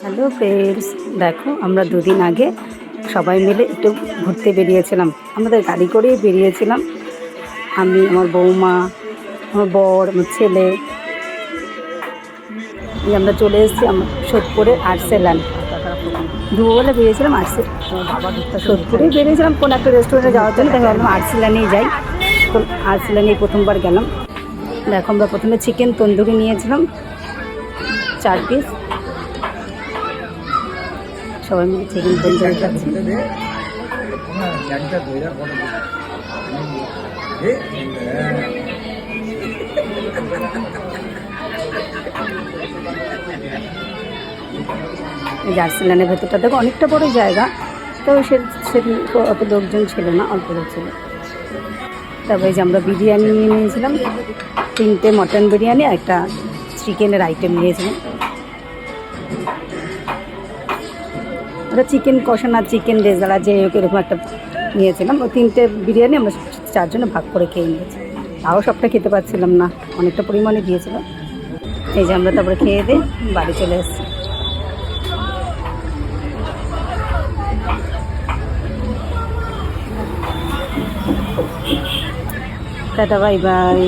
Hello friends, দেখো আমরা দুদিন আগে সবাই মিলে একটু ঘুরতে বেরিয়েছিলাম। আমাদের গাড়ি করেই বেরিয়েছিলাম। আমি, আমার বৌমা, আমার বর, আমার ছেলে। আমরা চলে এসেছি আমার সোদপুরের আর্সেলান। দুপুরবেলা বেরিয়েছিলাম সোদপুরেই বেরিয়েছিলাম কোন একটা রেস্টুরেন্টে যাওয়ার জন্য। তাই ভাবলাম আর্সেলানেই যাই। তো আর্সেলানেই প্রথমবার গেলাম। দেখো আমরা প্রথমে চিকেন তন্দুরি নিয়েছিলাম 4 পিস। সবাই মিলে চিকেন তন্দুরি খাচ্ছি। আর্সেলানের ভেতরটা দেখো অনেকটা বড় জায়গা। তো সেদিন অত লোকজন ছিল না, অল্প লোক ছিল। তারপরে যে আমরা বিরিয়ানি নিয়ে নিয়েছিলাম 3টে মটন বিরিয়ানি, একটা চিকেনের আইটেম নিয়েছিলাম। ওটা চিকেন কষা না চিকেন রেজালা যে এরকম একটা নিয়েছিলাম। ওই 3টে বিরিয়ানি আমরা 4 জনে ভাগ করে খেয়ে নিয়েছি। তাও সবটা খেতে পারছিলাম না, অনেকটা পরিমাণে দিয়েছিল। এই যে আমরা তারপরে খেয়ে দিয়ে বাড়ি চলে এসেছি। Tata, bye bye.